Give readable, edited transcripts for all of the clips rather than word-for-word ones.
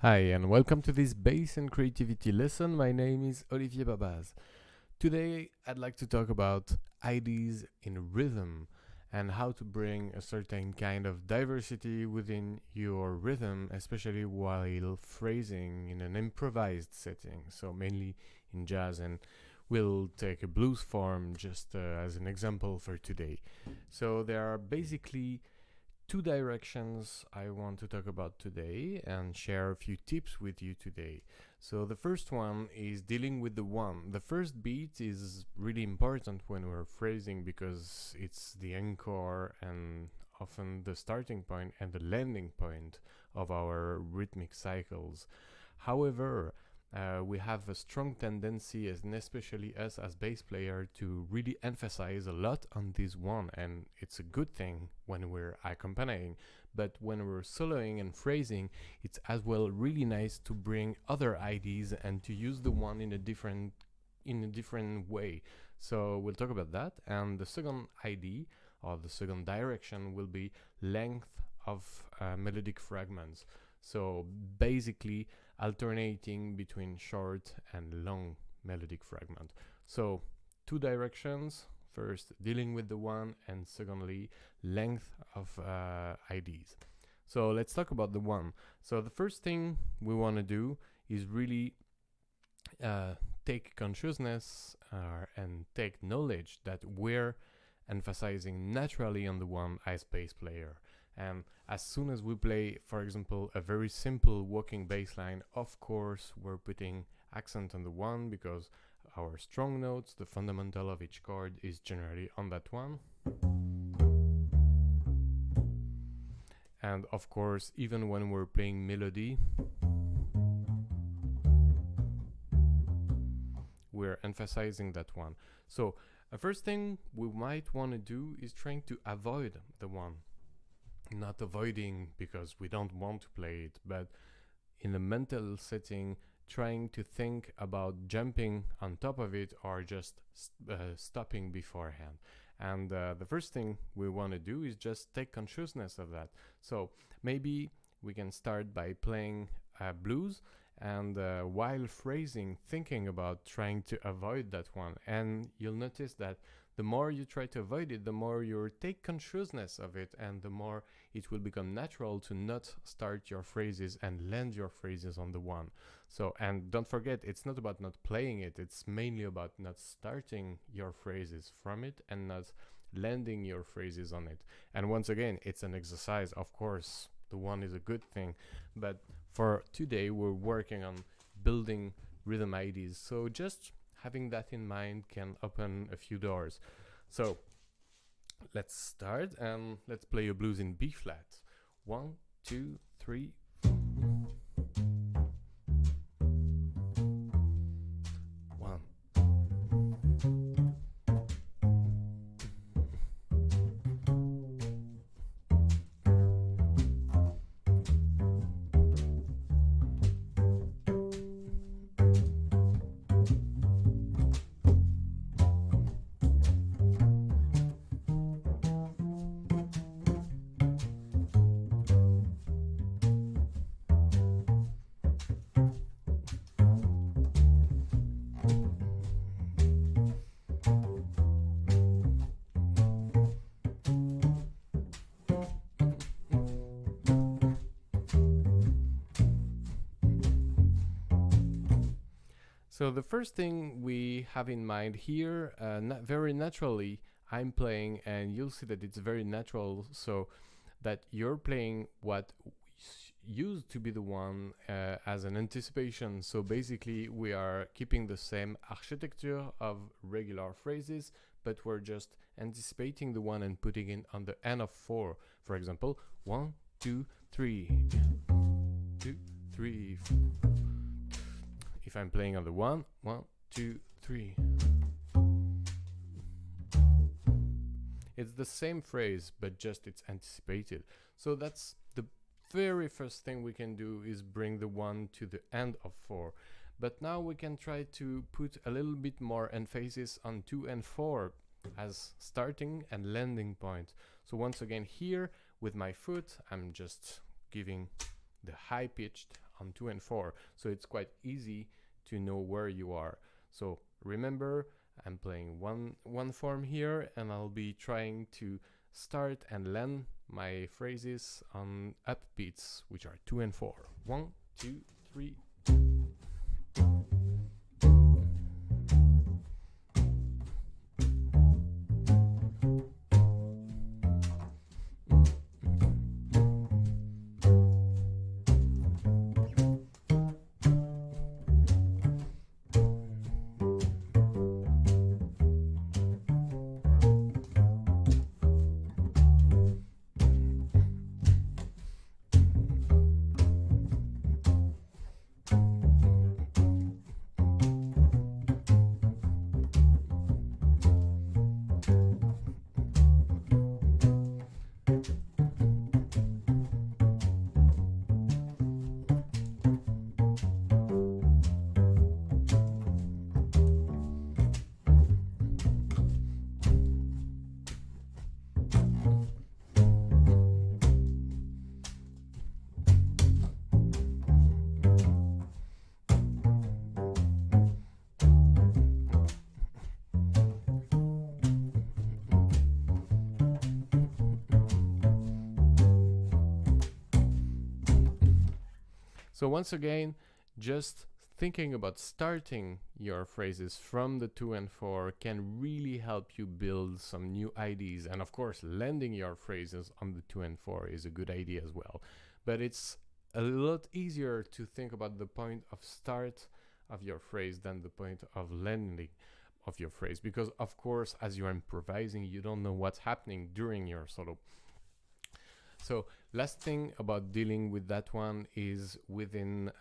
Hi, and welcome to this bass and creativity lesson. My name is Olivier Babaz. Today, I'd like to talk about ideas in rhythm and how to bring a certain kind of diversity within your rhythm, especially while phrasing in an improvised setting, so mainly in jazz. And we'll take a blues form just as an example for today. So, there are basically two directions I want to talk about today and share a few tips with you today. So the first one is dealing with the one. The first beat is really important when we're phrasing because it's the anchor and often the starting point and the landing point of our rhythmic cycles. However, we have a strong tendency, and especially us as bass player, to really emphasize a lot on this one, and it's a good thing when we're accompanying. But when we're soloing and phrasing, it's as well really nice to bring other ideas and to use the one in a different way. So we'll talk about that. And the second idea or the second direction will be length of melodic fragments. So basically alternating between short and long melodic fragment. So two directions. First, dealing with the one, and secondly, length of IDs. So let's talk about the one. So the first thing we want to do is really take consciousness and take knowledge that we're emphasizing naturally on the one as bass player. And as soon as we play, for example, a very simple walking bass line, of course, we're putting accent on the one because our strong notes, the fundamental of each chord, is generally on that one. And of course, even when we're playing melody, we're emphasizing that one. So the first thing we might want to do is trying to avoid the one. Not avoiding because we don't want to play it, but in a mental setting, trying to think about jumping on top of it or just stopping beforehand. And the first thing we want to do is just take consciousness of that. So maybe we can start by playing blues and while phrasing, thinking about trying to avoid that one. And you'll notice that the more you try to avoid it, the more you take consciousness of it, and the more it will become natural to not start your phrases and land your phrases on the one. So, and don't forget, it's not about not playing it, it's mainly about not starting your phrases from it and not landing your phrases on it. And once again, it's an exercise. Of course, the one is a good thing, but for today, we're working on building rhythm ideas. So just having that in mind can open a few doors. So let's start and let's play a blues in B flat. 1, 2, 3, 4. 1. So the first thing we have in mind here, very naturally, I'm playing, and you'll see that it's very natural, so that you're playing what used to be the one as an anticipation. So basically, we are keeping the same architecture of regular phrases, but we're just anticipating the one and putting it on the end of 4. For example, 1, 2, 3, 2, 3, 4. If I'm playing on the 1, 1, 2, 3. It's the same phrase, but just it's anticipated. So that's the very first thing we can do, is bring the 1 to the end of 4. But now we can try to put a little bit more emphasis on 2 and 4 as starting and landing point. So once again here with my foot, I'm just giving the high pitched on 2 and 4, so it's quite easy to know where you are. So remember, I'm playing one form here, and I'll be trying to start and land my phrases on upbeats, which are 2 and 4. 1, 2, 3. So once again, just thinking about starting your phrases from the 2 and 4 can really help you build some new ideas. And of course, landing your phrases on the 2 and 4 is a good idea as well. But it's a lot easier to think about the point of start of your phrase than the point of landing of your phrase. Because of course, as you're improvising, you don't know what's happening during your solo. So last thing about dealing with that one is within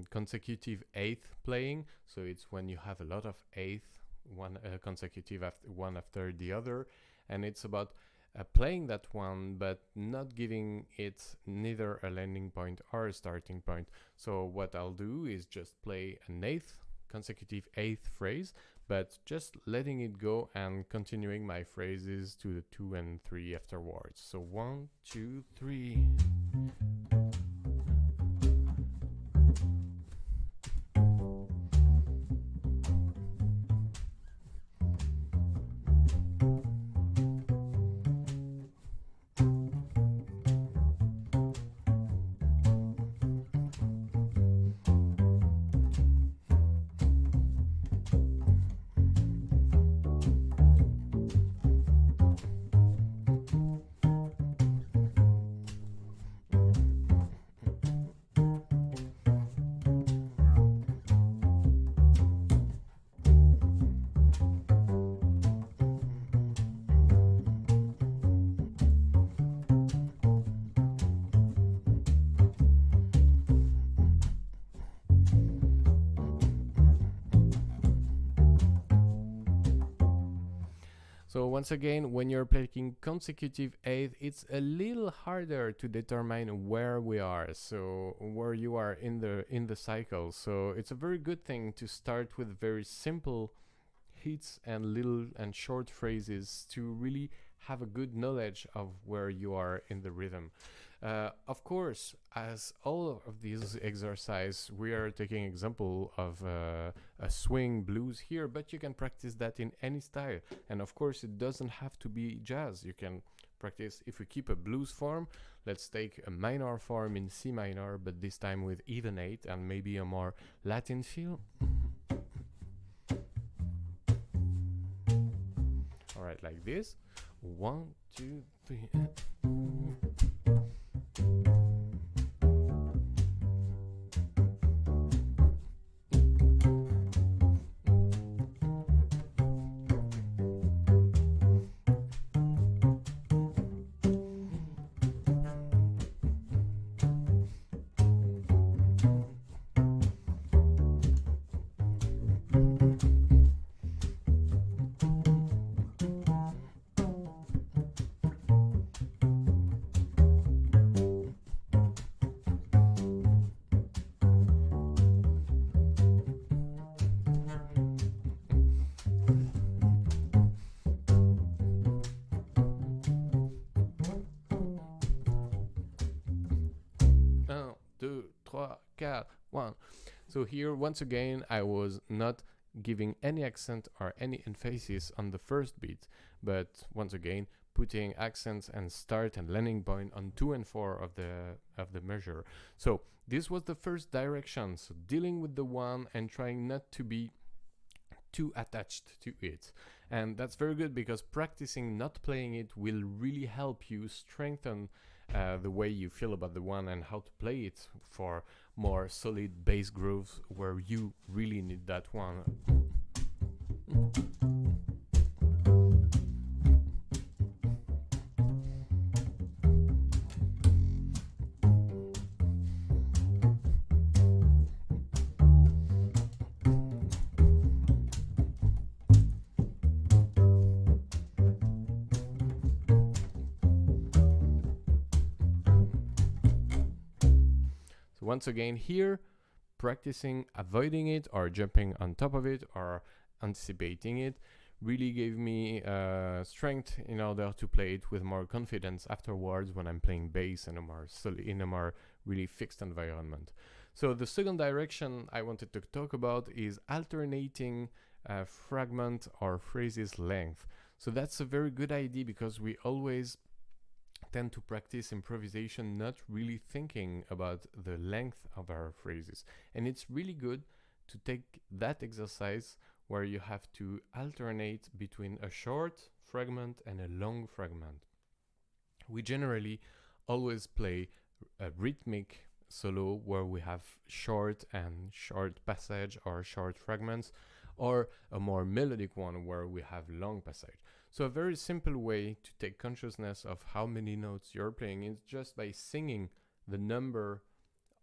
consecutive eighth playing. So it's when you have a lot of eighth, one consecutive one after the other, and it's about playing that one but not giving it neither a landing point or a starting point. So what I'll do is just play an eighth consecutive eighth phrase, but just letting it go and continuing my phrases to the 2 and 3 afterwards. So 1, 2, 3. So once again, when you're playing consecutive eighth, it's a little harder to determine where we are, so where you are in the cycle. So it's a very good thing to start with very simple hits and little and short phrases to really have a good knowledge of where you are in the rhythm. Of course, as all of these exercises, we are taking example of a swing blues here, but you can practice that in any style. And of course, it doesn't have to be jazz. You can practice, if we keep a blues form, let's take a minor form in C minor, but this time with even 8 and maybe a more Latin feel. All right, like this. 1, 2, 3. 4, 1. So here, once again, I was not giving any accent or any emphasis on the first beat, but once again, putting accents and start and landing point on 2 and 4 of the measure. So this was the first direction. So dealing with the one and trying not to be too attached to it. And that's very good because practicing not playing it will really help you strengthen the way you feel about the one and how to play it for more solid bass grooves where you really need that one. Once again here, practicing avoiding it or jumping on top of it or anticipating it really gave me strength in order to play it with more confidence afterwards when I'm playing bass in a more really fixed environment. So the second direction I wanted to talk about is alternating fragment or phrases length. So that's a very good idea because we always tend to practice improvisation not really thinking about the length of our phrases. And it's really good to take that exercise where you have to alternate between a short fragment and a long fragment. We generally always play a rhythmic solo where we have short passage or short fragments, or a more melodic one where we have long passage. So a very simple way to take consciousness of how many notes you're playing is just by singing the number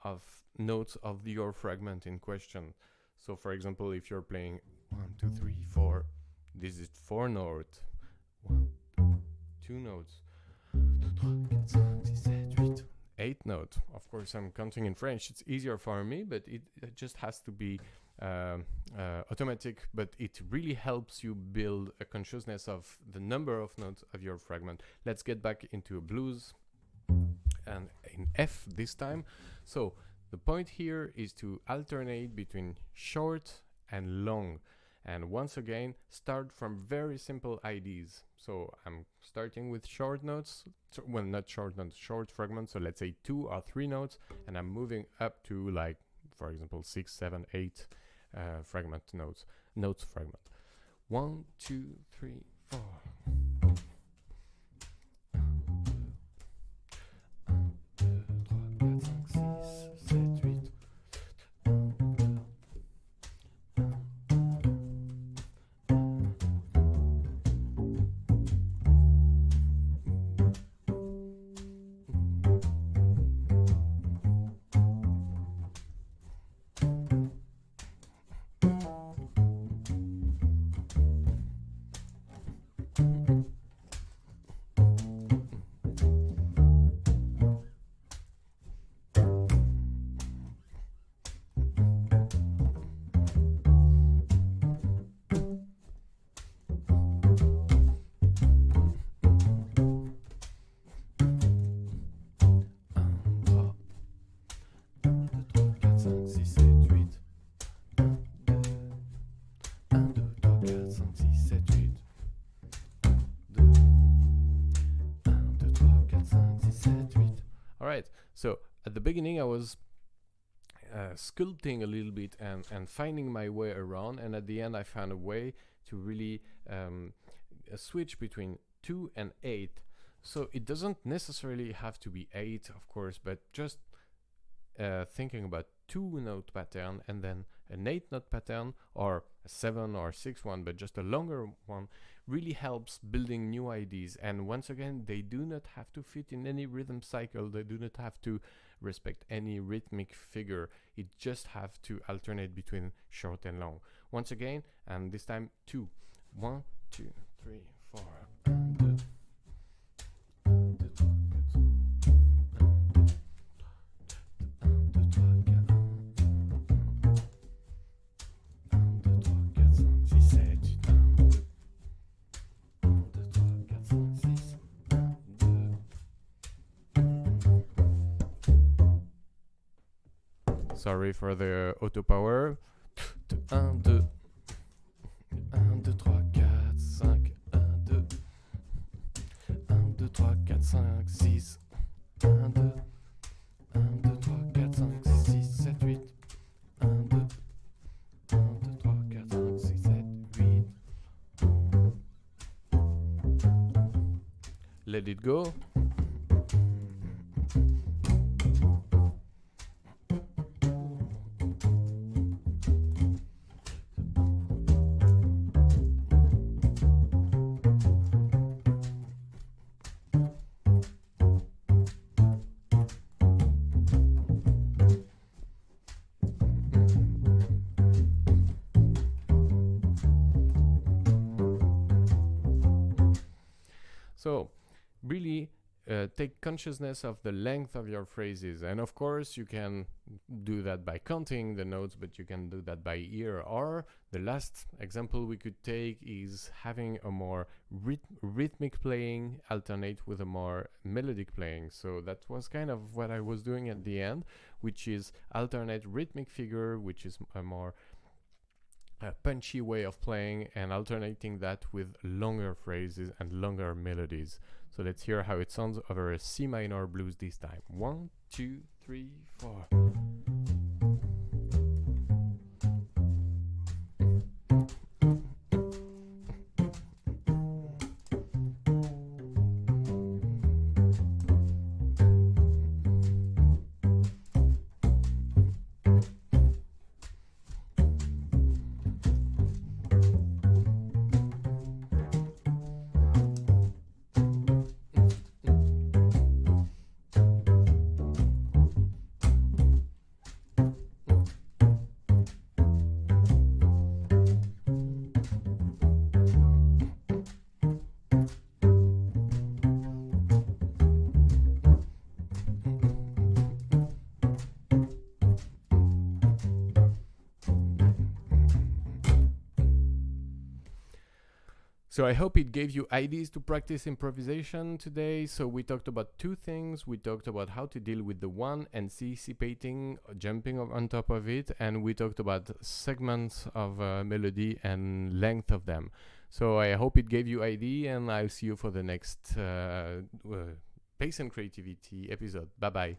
of notes of your fragment in question. So for example, if you're playing 1, 2, 3, 4, this is 4 notes. 1, 2 notes. 8 notes. Of course, I'm counting in French. It's easier for me, but it just has to be automatic, but it really helps you build a consciousness of the number of notes of your fragment. Let's get back into a blues and in F this time. So the point here is to alternate between short and long, and once again start from very simple ideas. So I'm starting with short notes, well, not short notes, short fragments, so let's say 2 or 3 notes, and I'm moving up to, like, for example, 6, 7, 8 fragment notes fragment. 1, 2, 3, 4. Alright, so at the beginning I was sculpting a little bit and finding my way around, and at the end I found a way to really switch between 2 and 8. So it doesn't necessarily have to be 8, of course, but just thinking about 2 note pattern and then an 8 note pattern, or a 7 or 6 one, but just a longer one, really helps building new ideas. And once again, they do not have to fit in any rhythm cycle. They do not have to respect any rhythmic figure. It just have to alternate between short and long. Once again, and this time 2. 1, 2, 3, 4. 1, 2. Sorry for the auto power. 1, 2, 1, 2, 3, 4, 5, 1, 2, 1, 2, 3, 4, 5, 6, 1, 2, 1, 2, 3, 4, 5, 6, 7, 8, 1, 2, 1, 2, 3, 4, 5, 6, 7, 8. Let it go. So really take consciousness of the length of your phrases, and of course you can do that by counting the notes, but you can do that by ear. Or the last example we could take is having a more rhythmic playing alternate with a more melodic playing. So that was kind of what I was doing at the end, which is alternate rhythmic figure, which is a more punchy way of playing, and alternating that with longer phrases and longer melodies. So let's hear how it sounds over a C minor blues this time. 1, 2, 3, 4. So I hope it gave you ideas to practice improvisation today. So we talked about two things. We talked about how to deal with the one, anticipating, jumping on top of it, and we talked about segments of melody and length of them. So I hope it gave you idea, and I'll see you for the next Bass and Creativity episode. Bye bye.